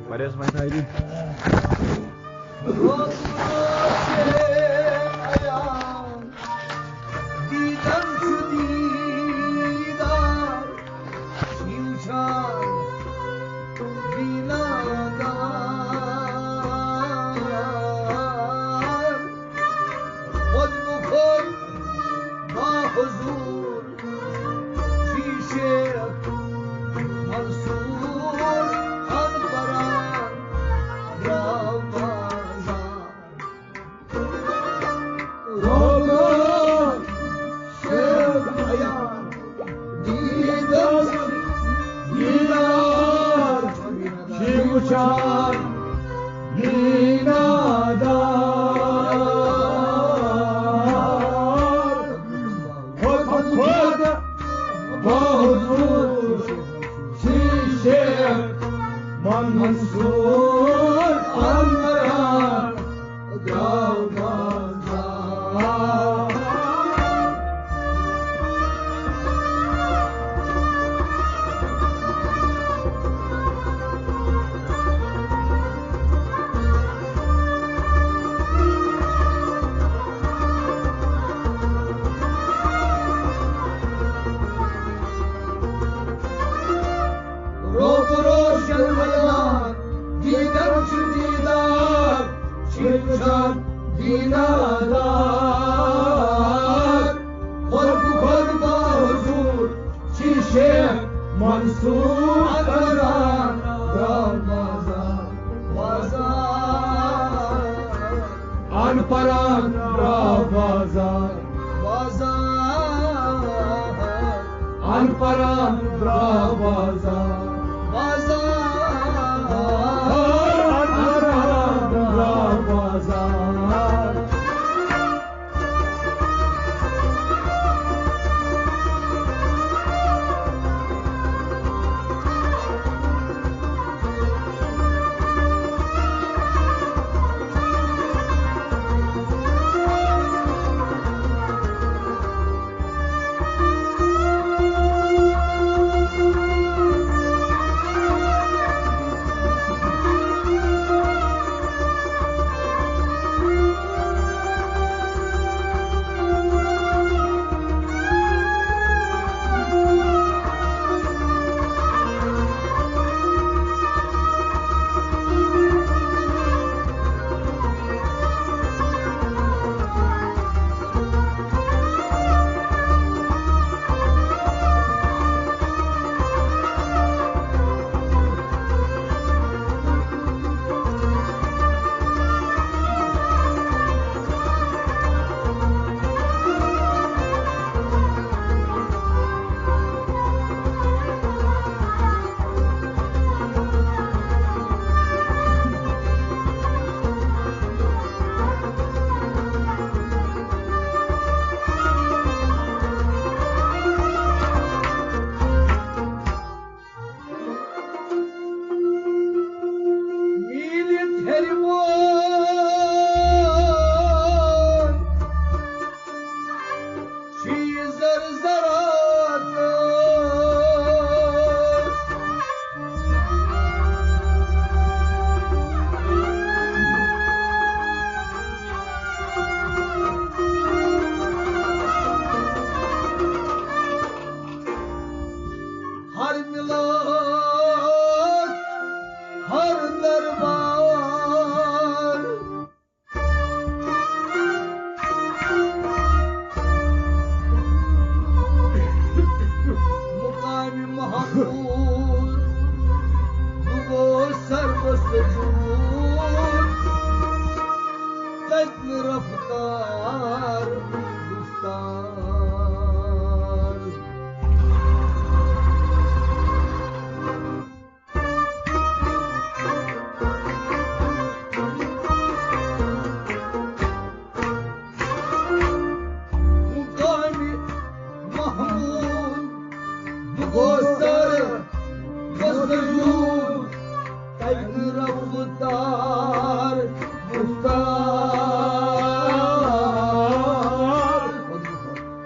Parece mais aí.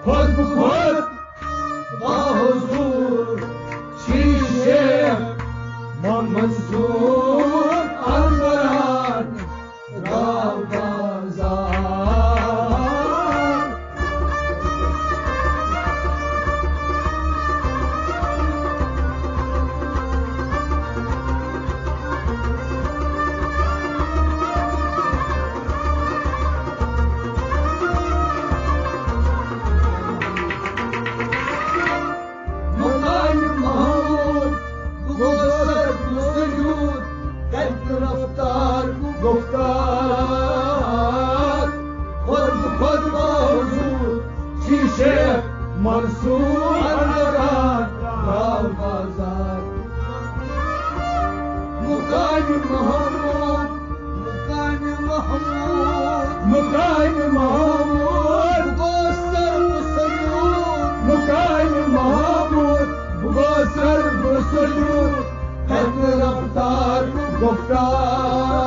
خود به خود با حضور شیشه منصور انوران را بازار گفتار خود خود با حضور شیشه منصور انوران را بازار مکان محمود مکان محمود بگوستر بسجود مکان محمود بگوستر بسجود حد رفتار گفتار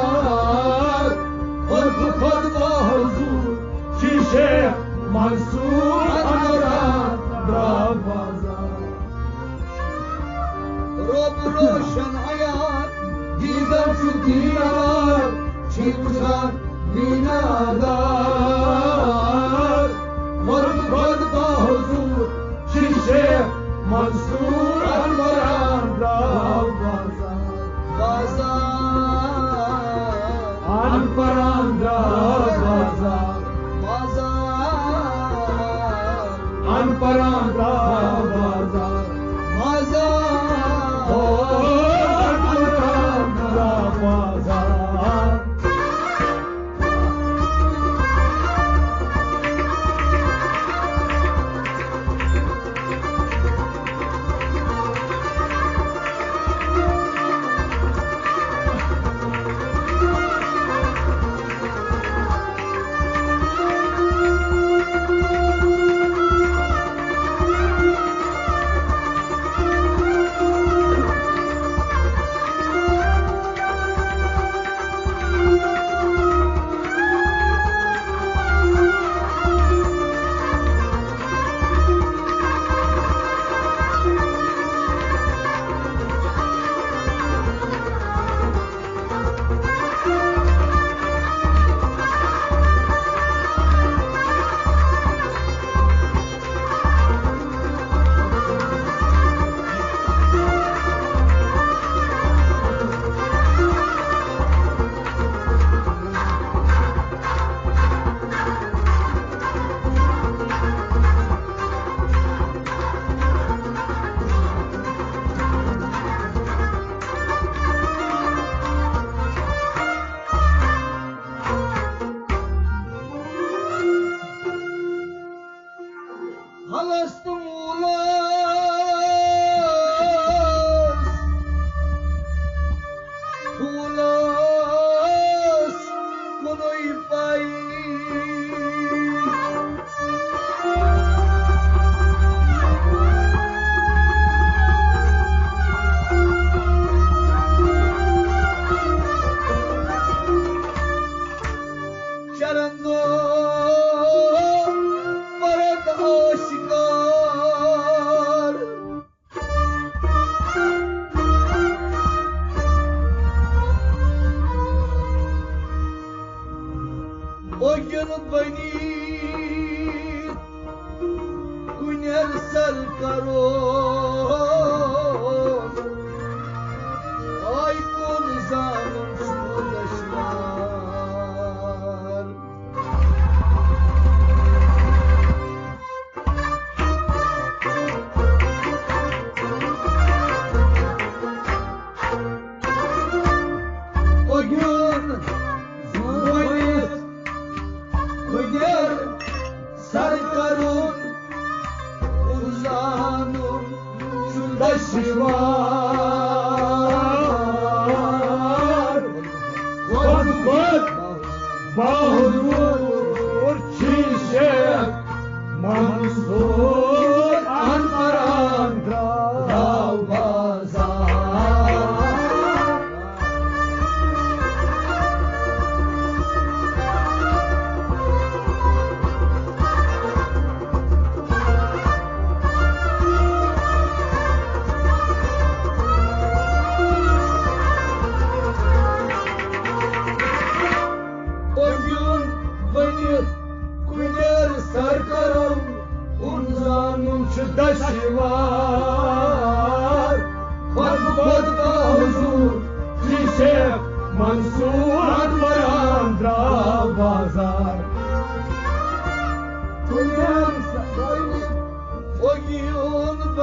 خود خود با حضور شیشه منصور انوران را بازار رب روشن حیات دیدم چو دیار چی بزن بینادار خود خود با حضور شیشه منصور انوران را بازار انوران را بازار انوران را بازار انوران را بازار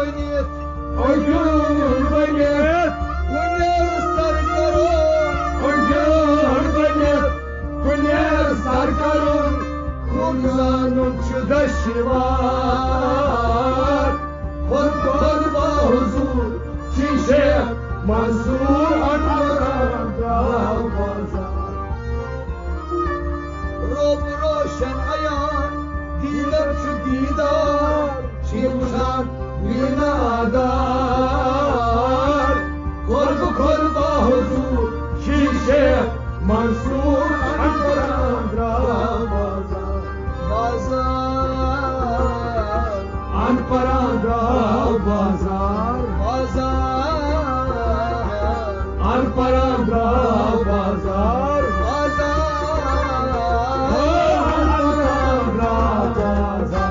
بنیت اگر بنیت کنیر سرکرون اگر بنیت کنیر سرکرون خونزانون شده شیوار خود کن با حضور شیشه منصور انورم را بازار روب روشن عیان دیدم چو دیدار شیخوشان بینادار خود کن با حضور شیشه منصور انورم را بازار بازار انورم را بازار بازار انورم را بازار بازار انورم را بازار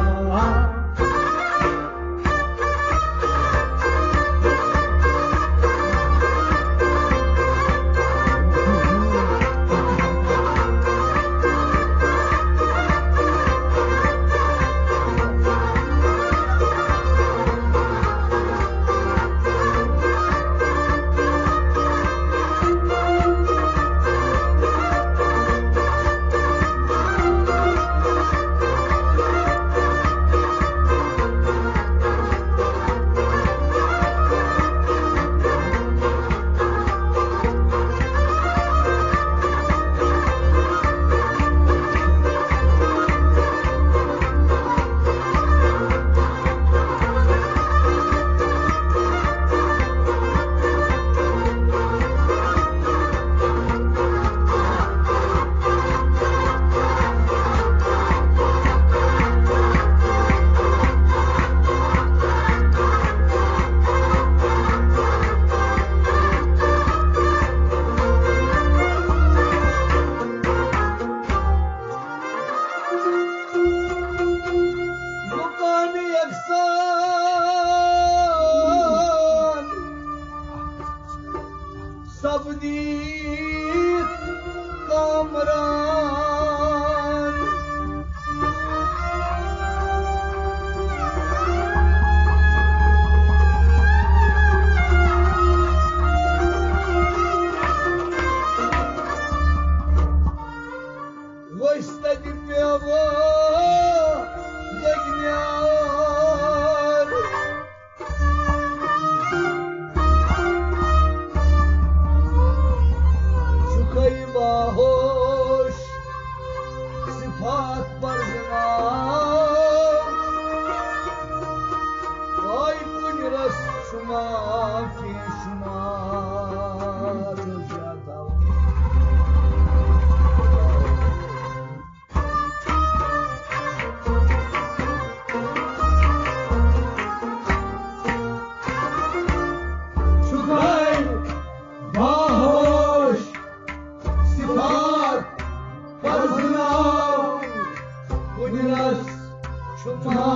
सबदीत कामरान वस्तदी पेवा दगन्यार चुकई बाहोश सिफात बरजना आई पुनरस शुमा की शुमा ज्यादा Uniras, Chumar,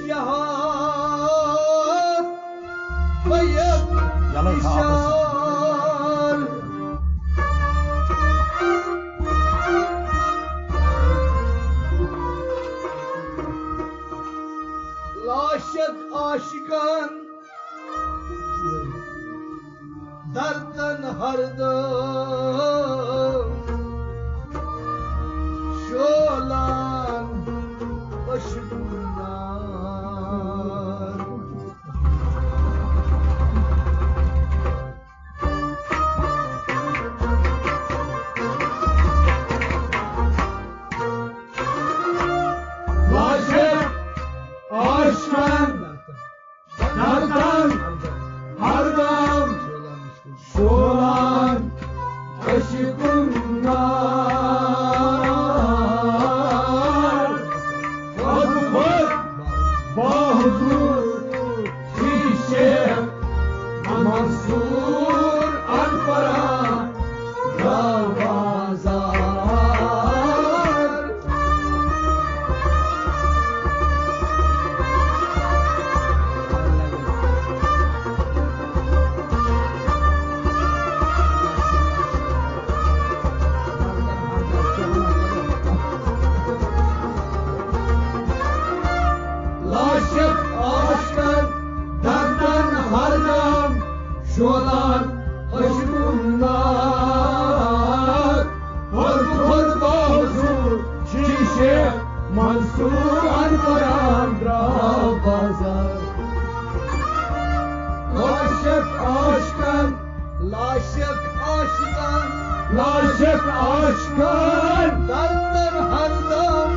जहाज बैक निशान लाशक आशिकान दर्दन हरदम शोलान अशकुनार लाशक आशिकान दर्दन हरदम शोलान अशकुनार खुद बाहुजूर शीशे मंसूर अनपरा बाजार लाशक आशिकान दर्दन हरदम शोलान अशकुनार खुद बाहुजूर शीशे मंसूर अनपरा बाजार लाशक आशिकान लाशक आशिकान लाशक आशिकान दर्दन हरदम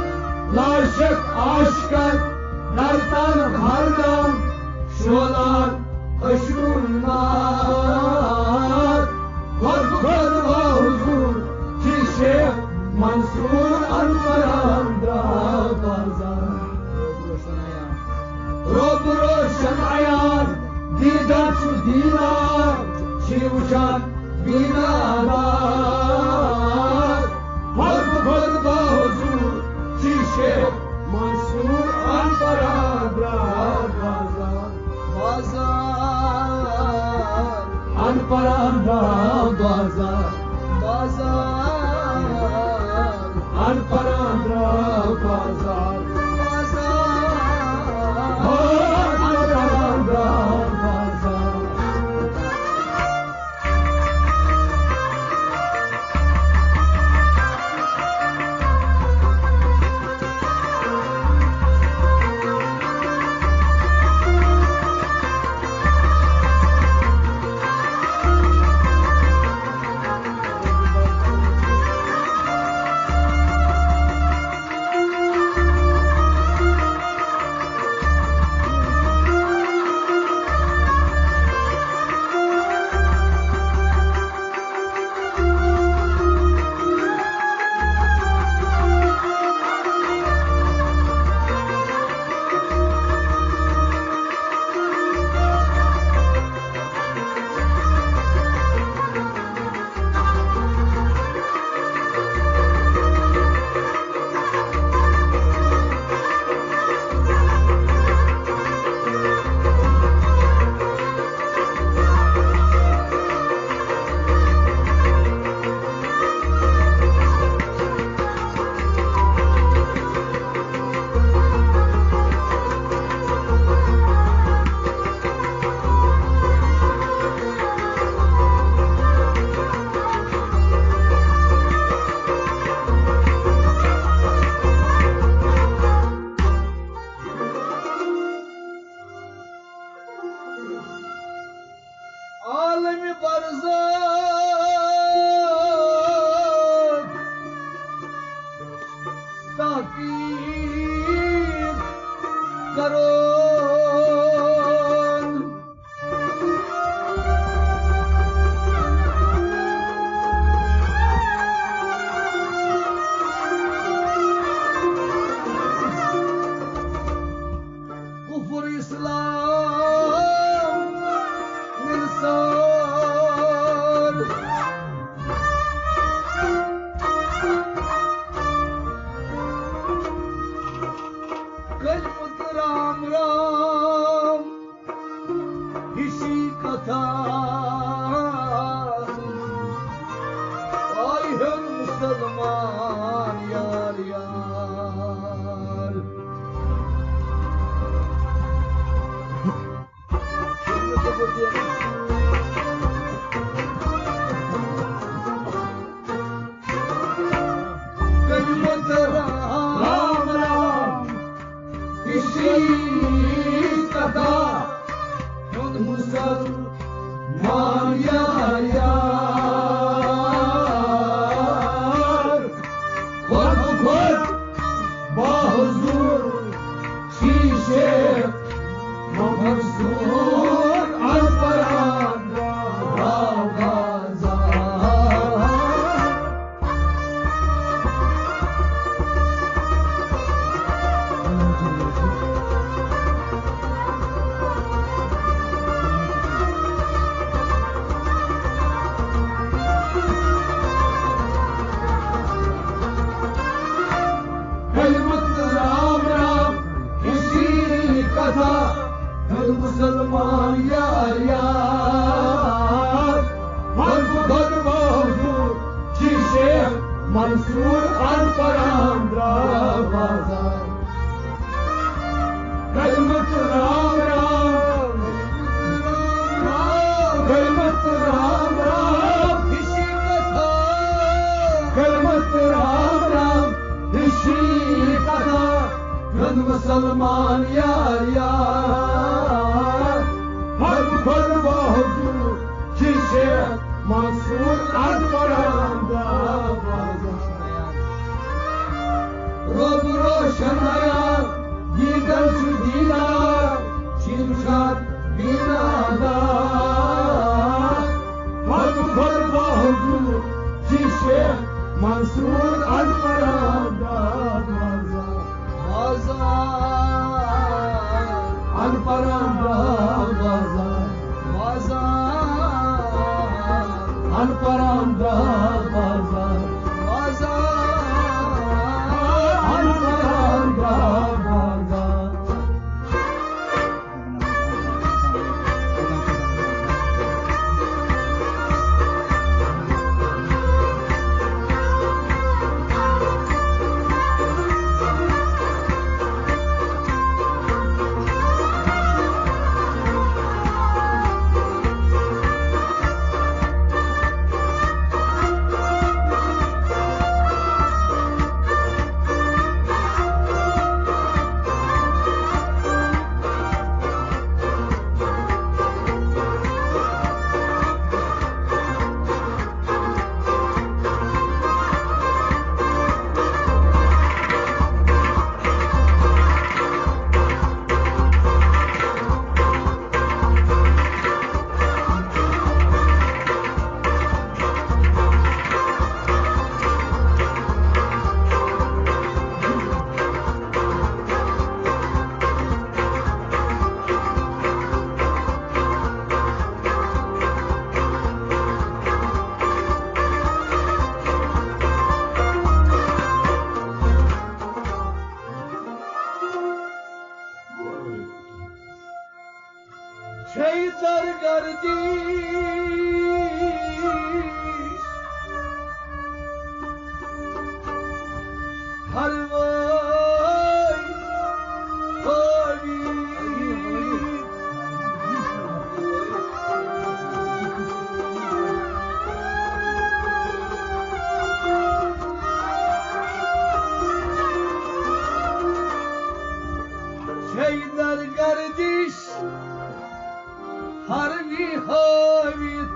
लाशक आशिकान दर्दन हरदम शोलान अशकुनार खुद बाहुजूर शीशे मंसूर अनपरा बाजार रोब रोशन आयान दीदार छु दीदार शिवशान बीनादार खुद बाहुजूर शीशे मंसूर अनपरा बाजार बाजार अनपरा बाजार बाजार अनपरा बाजार आलम बरज़त ताकीद करो कुफ्र इस्लाम निसार कलमत राम राम इसी कथा आई है मुसलमान यार यार कलमत राम राम इसी कथा मुसलमान यार यार खुद खुद बाहुजूर शीशे मंसूर अलपरान मुसलमान यार यार हर खुद बाहुजूर शीशे मंसूर अलपरान बाजार कलमत राम राम कलमत राम राम इसी कथा कलमत राम राम इसी कथा मुसलमान यार यार हर खुद बाहुजूर शीशे मंसूर अलपरान रोब रोशन आया दीदर दीदार शिमशाद बीनादार हर खुद बाहुजूर शीशे मंसूर अलपरान अलपरान बाजार अलपरान बाजार अलपरान बाजार şeytan kardeş har vay Habib şeytan kardeş harbi Habib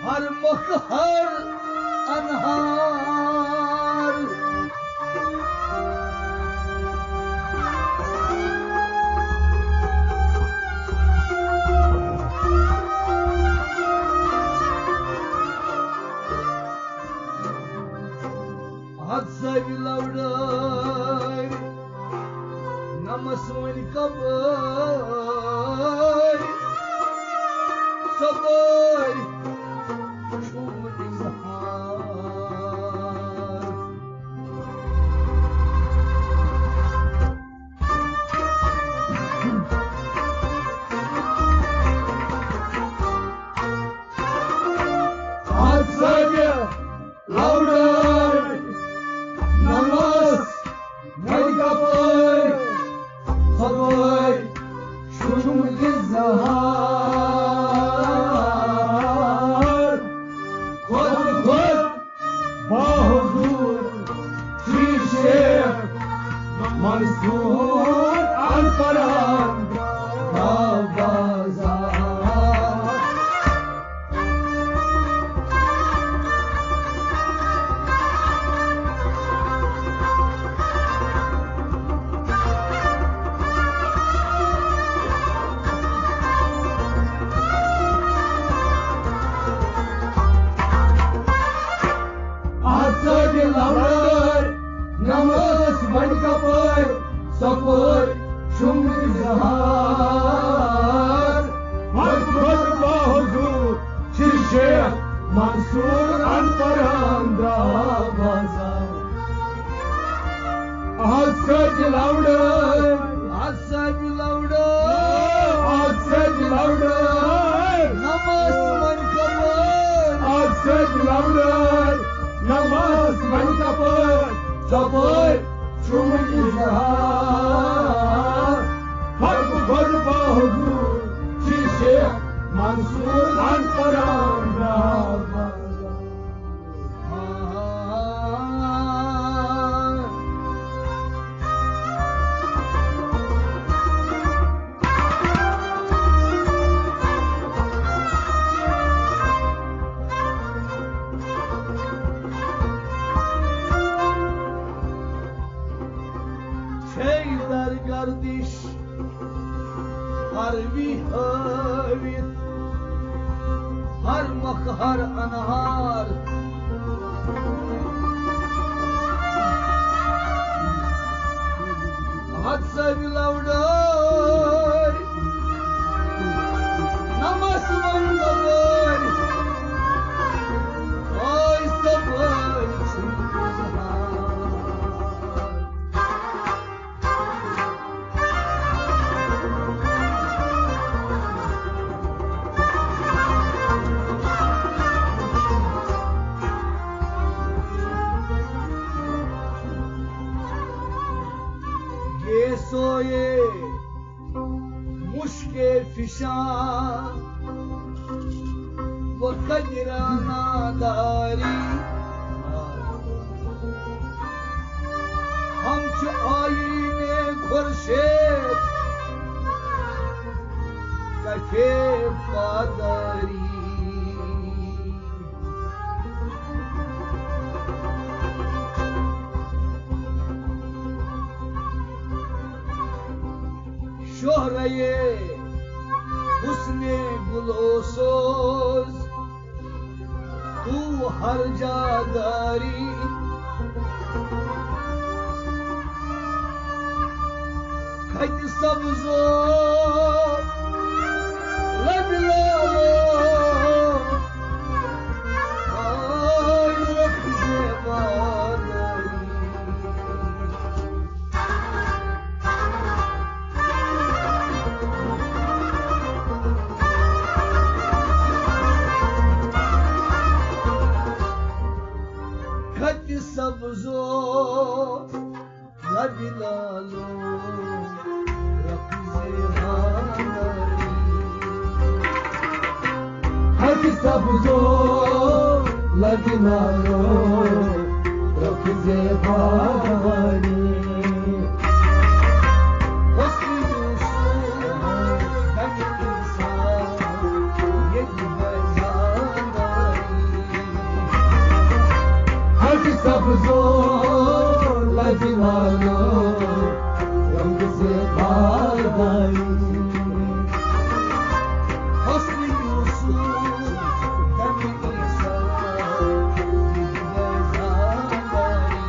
har makar anhar hadsa bilavray namasmani kabay sabay şum izhar kapır Sabır şum izhar Kod kod bahuzur Şişe Mansur Alparan Bazar Namas bad kapır sapır şum izhar Hak hak bahuzur şişe Mansur Alparanda bazar Hasad louder Namas bad kapır Hasad louder Namas bad kapır Sabır şum izhar Hak hak bahuzur şişe Mansur Alparanda Şeyler kardeş harbi havit har makhar anhar hadsa bilavday namas mangavar ay sabır soye mushke fishan वो कजराना दारी हम आईने खुर्शेद कफे पादारी şöhreye husne gulosoz tu harcadari kayt sabzo ladlalo ay rakze badari sabzo ladilalo rakze hadari Hak sabzo ladilalo rakze hadari hosni yusuf hem insan yedme zadari Hak sabzo ladilalo rakze hadari hosni yusuf hem insan yedme zadari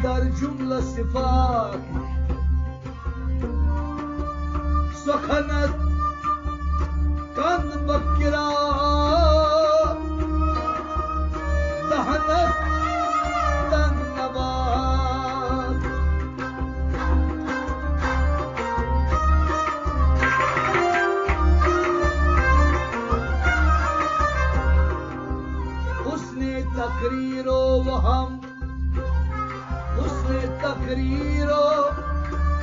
در جمله صفات سخنت کند بکرا دهنت دن نبات حسن تقریر و هم حسن تقریر و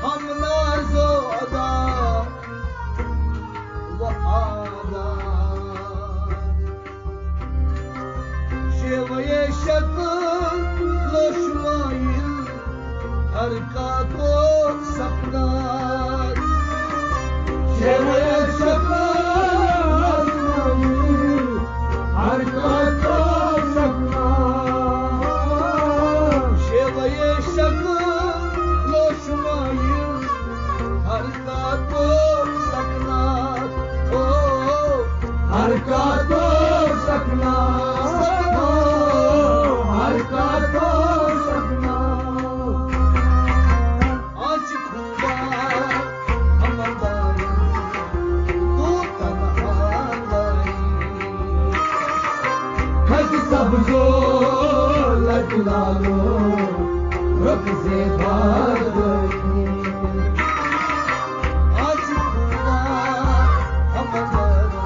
هم ناز و ادا و عادات شیوه شکل و شمایل حرکات و سکنات شیوه شکل حرکات و سکنات شیوه شکل و شمایل حرکات و سکنات حرکات و سکنات حرکات و سکنات آج خوبا همداری تو تنها داری خط سبز و لجلالو رخ زیبا داری آج خوبا همداری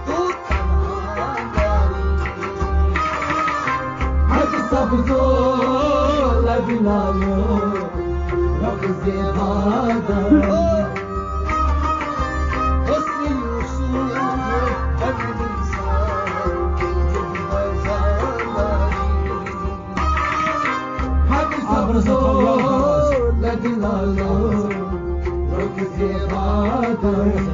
تو تنها داری خط سبز و لجلالو رخ زیبا داری حسن یوسف تبریزا خط سبز و لجلالو رخ زیبا داری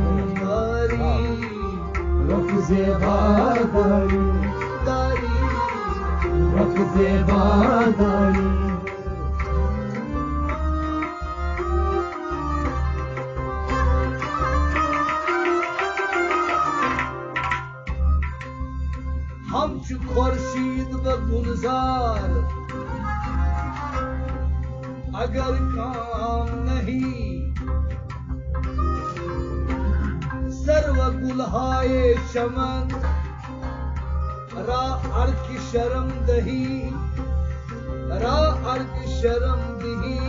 رخ زیبا داری رخ زیبا داری همچو خورشید و گلزار اگر کام نہیں سرو گلهای چمن را ارک شرم دهی را ارک شرم دهی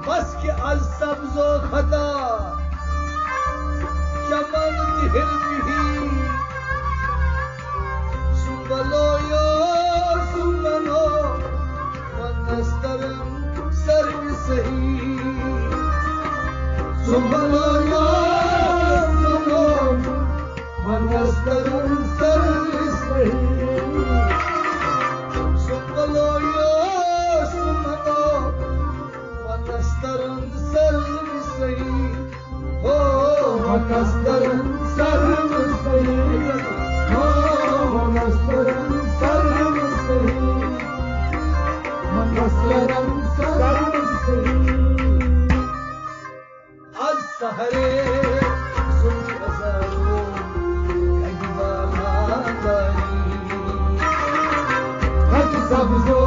بس که از سبز و خدا چمن تهر بهی سنبلویو سنبلو من استرم سر سهی سنبلویو سنبلو من استرم سر سهی سنبلویو سنبلو من استرم سر سهی Manastırın sarımızı Manastırın sarımızı Manastırın sarımızı Az sahare zulü azaro Ekbala dari Hacı sabzo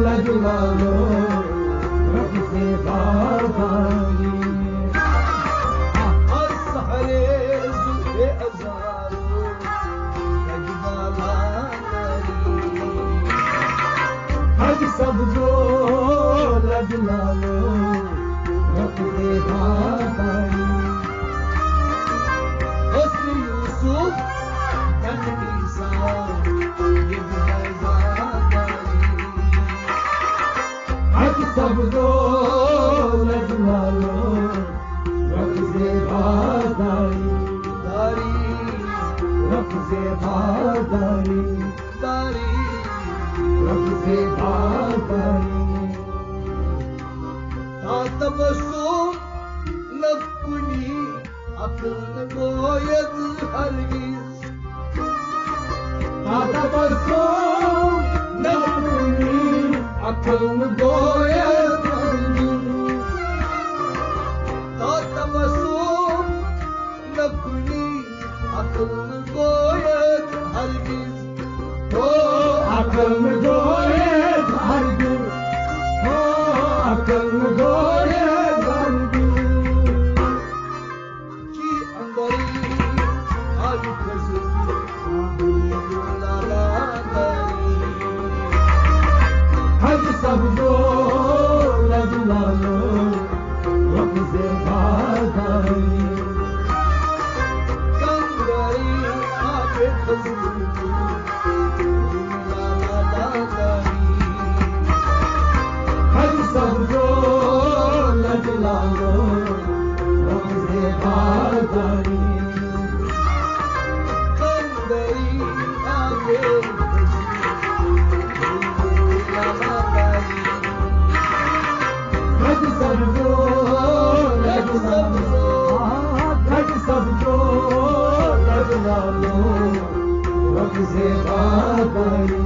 lacılalo Rabbi bağdari सबजो लजलालो रखने बादारी حسن یوسف تنیسا ये गुलजारी हज सबजो लजलालो रखने बादारी दारी रखने बादारी दारी रखने बादारी अकल गोरे धार दू हो अकल गोरे धार दू की अंदरी आज खजू लाला दरी हज सब जो लगला लो रब से बाधाई कंदरी आज खजू लाला दरी हज सब जो लगला लो रब से बाधाई कंदरी आज लाला दरी हज सब जो लगला लो हज सब जो लगला लो रब से बाधाई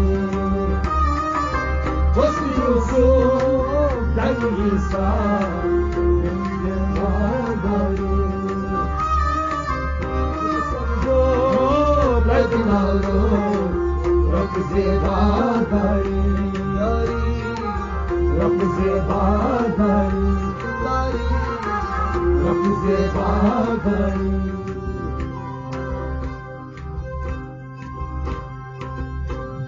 Koşuyorsun ben insan Benim ağlarım Koşuyorsun ben ağlarım Rabbize bağlarım Rabbize bağlarım Rabbize bağlarım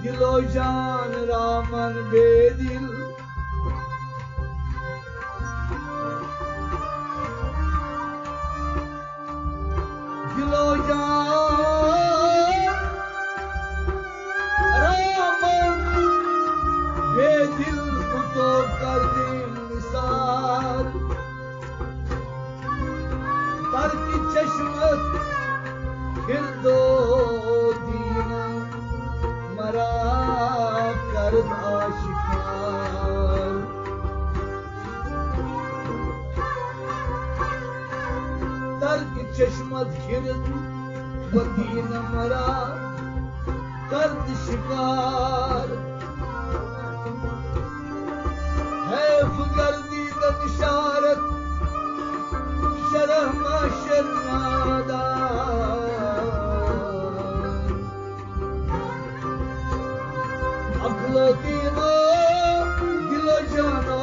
दिलो जान रामन बेदिल दिलो जान रामन बेदिल तो कर दिल निसार तर की चश्मत फिर दो दीना मरा कर आशिकार तर्क चश्मत खिरद वदीन मरा कर्द शिकार है गर्दीद बिशारत शरह माशर नादा अकलो दीनो दिलो जानो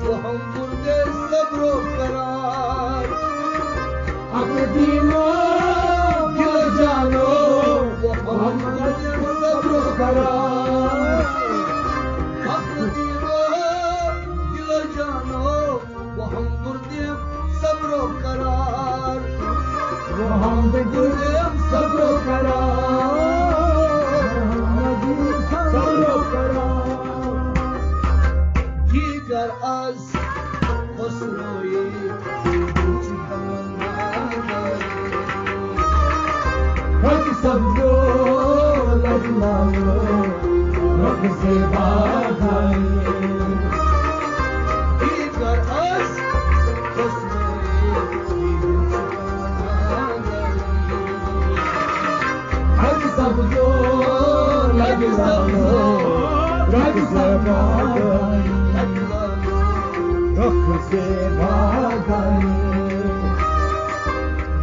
वो हम मुर्दे सब्रो करार अकल दीनो दिलो जानो वो हम मुर्दे सब्रो करार अकलो दीनो दिलो जानो वो हम मुर्दे सब्रो करार वो हम मुर्दे सब्रो करार Diğer az Osro'yu Hadi sabro lagla lo Rab se baadai Diğer az Osro'yu Hadi sabro lagla lo Rab se baadai Rab se baadai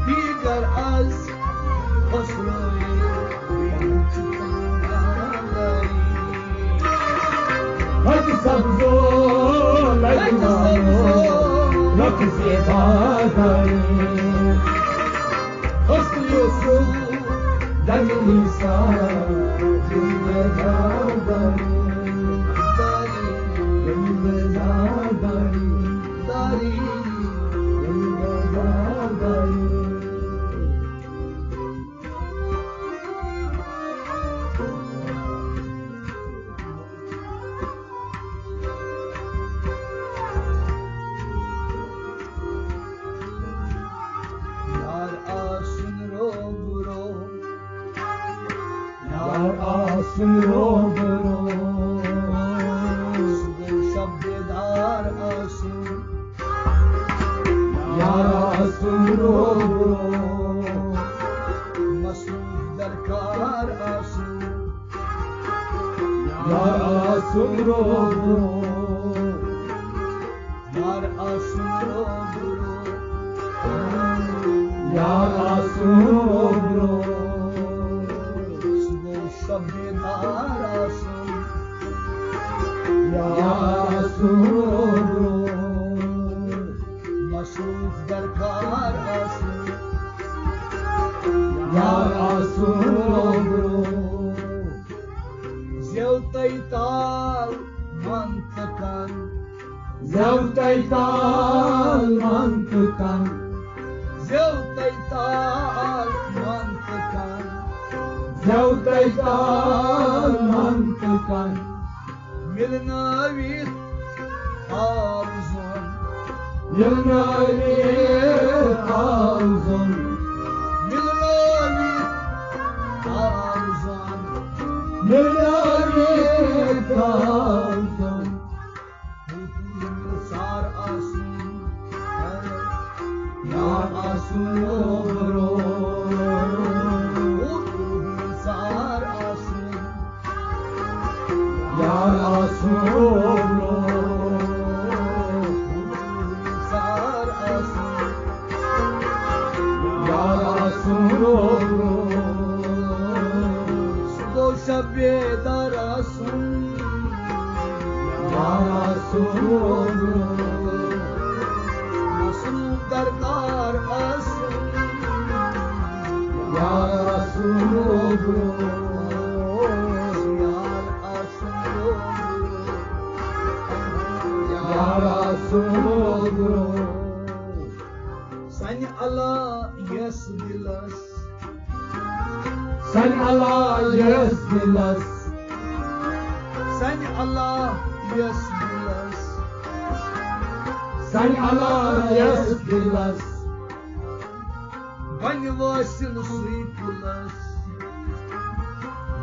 Diğer az Osro'yu Hadi sabro lagla lo Rab se baadai Osluyorsun Dami insan Cümlelerden Cümlelerden Cümlelerden Yar asın robro Yar asın robro शब्ददार आंसू Yar asın robro मसरूफ दरकार आंसू Yar asın robro यार आंसू robro Yar asın robro शब्ददार आंसू Zevtaytal mantıkan Zevtaytal mantıkan Zevtaytal mantıkan Milnavit arzun Yılnari ağzın Milnavit arzun Yılnari ağzın Sar asun Yar asun olur Sar asun Yar asun olur Sar asun Yar asun olur Boşa bedar asun Yar asun olur Nasıl darkar asun Yar asun olur Yar asun Yar asun olur Sen Allah yes dilas Sen Allah yes dilas Sen Allah yes dilas Sen Allah yes dilas Bani vasil suikulas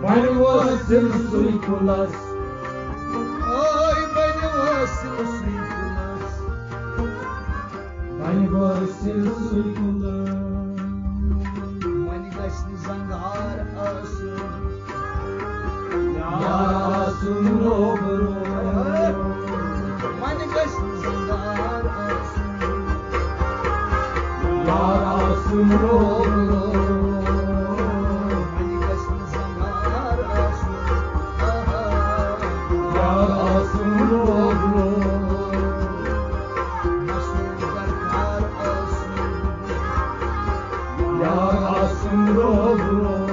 Bani vasil suikulas Ay bani vasil suikulas Bani vasil suikulas Mani gaşni zangar asun Yar asun olur Mani gaşni zangar asun Yar asun olur Mani gaşni zangar asun Yar asun olur Nasıl darkar asun Yar asun olur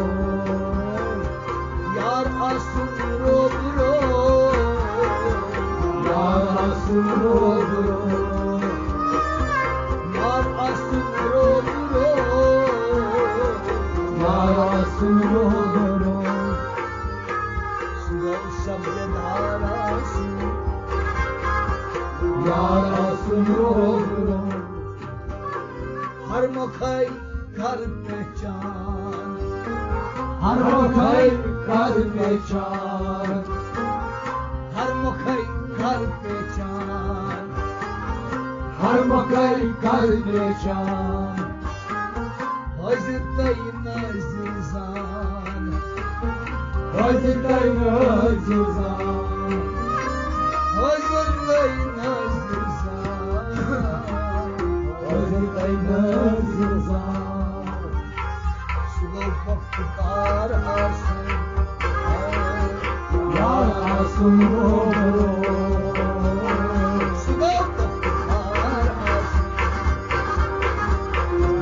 Yar asun robro Yar asun olur Yar asun robro Yar asun olur Sınav şabdedar asun Yar asun olur Har mokay kar pehchan Har vakay kar peçan Har mokay kar pehchan Har vakay kar peçan Hazreti Nazizan Hazreti Nazizan Hazreti Nazizan Hazreti Nazizan Sınav baktıklar asun Yar asun olur Sınav baktıklar asun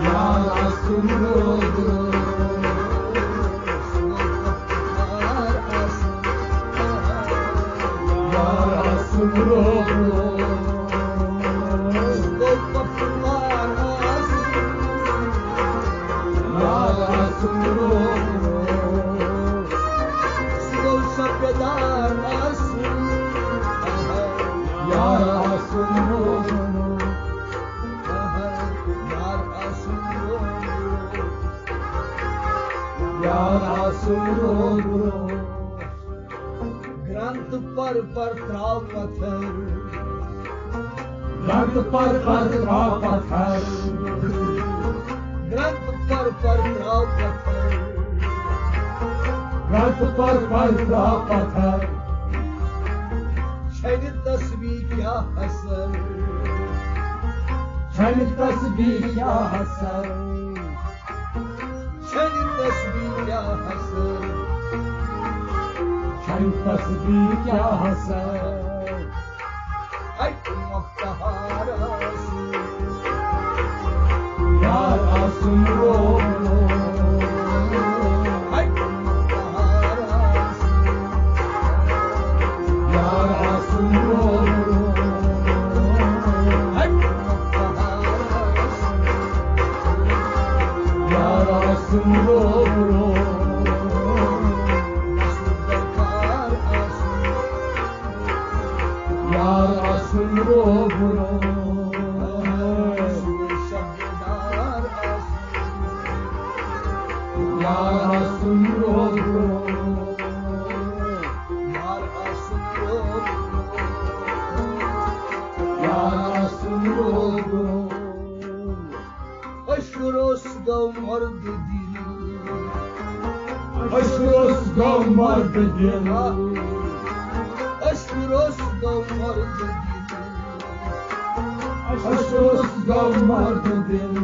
Yar asun olur Sınav baktıklar asun Yar asun olur Sınav baktıklar asun Yar asun olur Sınav şapedar asun Yar asun olur Yar asun Yar asun olur Grant par trav pathar Rang par trapat hai Grant par trav pathar Rang par trapat hai Şehit tasbih kya hasar Şehit tasbih kya hasar Şehit tasbih kya hasar Şehit tasbih kya hasar Ay muhtahar asun Yar asun olur Ay muhtahar asun Yar asun olur vardı dil. Aşk Rostam vardı Aşk Rostam vardı dil.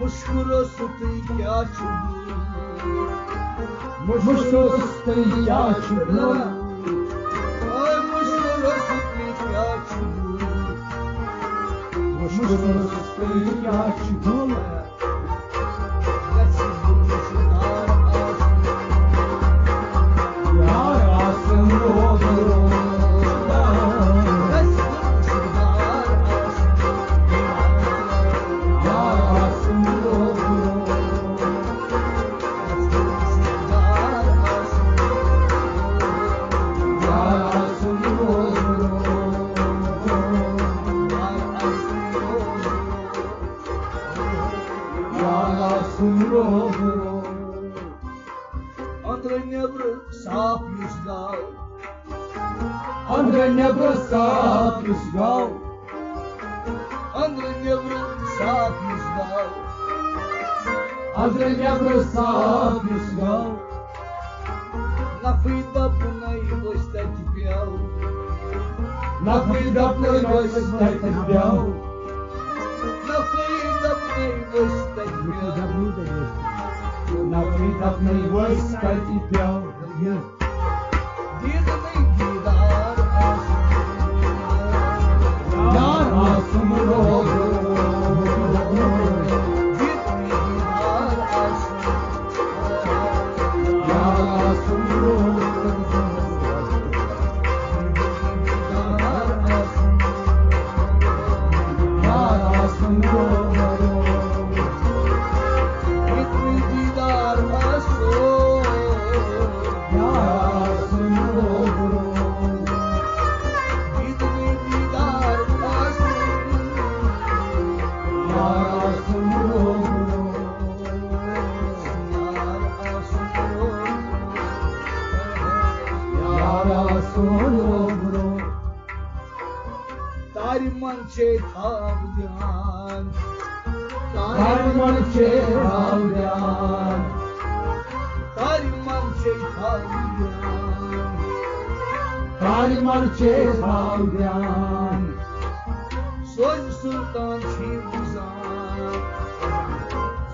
Muşkuro sütü yaşlı Мужской я чудо, Ay muşkuro sütü yaşlı мужской я чудо. Nasıl bulmuşlar aşkı Yarasın olur. Nasıl bulmuşlar aşkı Yarasın olur. Andrei Nebra sapos dał Andrei nie brosał go. Andrei Nebra sapos dał Andrei nie brosał go. Na fita punai dostać biał Na wydatnej dostać biał. Na fita punai dostać biał Na wydatnej dostać biał. Didamay didar aşkı Yarasın olur. Didamay didar aşkı Yarasın olur. Yarasın olur. Yarasın olur. Yarasın olur. Yarasın olur. Mançe tavcan Karman çevren. Mançe tavcan Karman çevren. Söz Sultan Çivuzan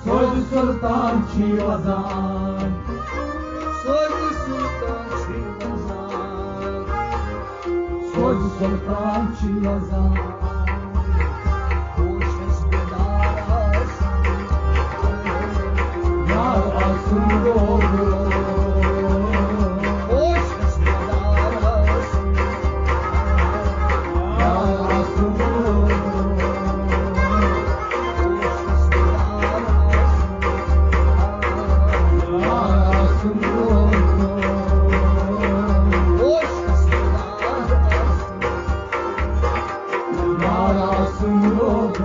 Söz Sultan Çivazan. Söz Sultan Çivuzan Söz Sultan Çivazan. Hoşes bedarasın Yarasın olur. Hoşes bedarasın Yarasın olur. Hoşes bedarasın Yarasın olur. Hoşes bedarasın Yarasın olur.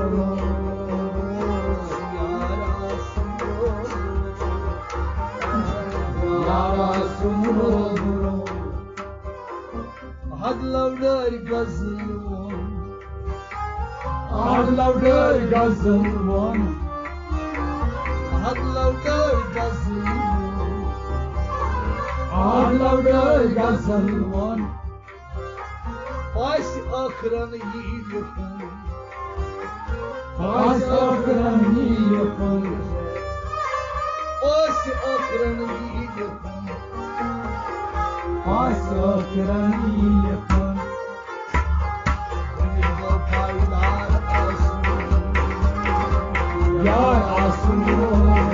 Yarasın olur. Hadlavlar gazılıyor Arlavlar gazılvan. Hadlavlar gazılıyor Arlavlar gazılvan. Baş akranı yiyor Baş akranı yapın. Baş akranı yiyor Baş akranı yapın. Önümde paylar aşkı Yarasın olur.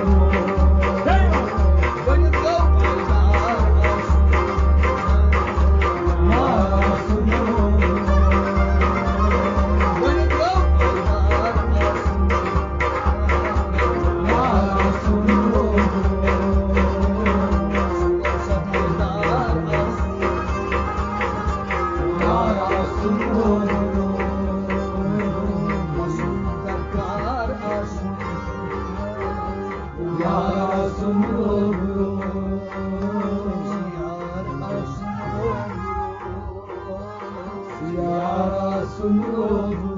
Önümde paylar aşkı Yarasın olur. Önümde paylar aşkı Yarasın olur. Paylar aşkı Yarasın olur. Masumlar aşkı Yarasın olur. Yar aşkı Yarasın olur.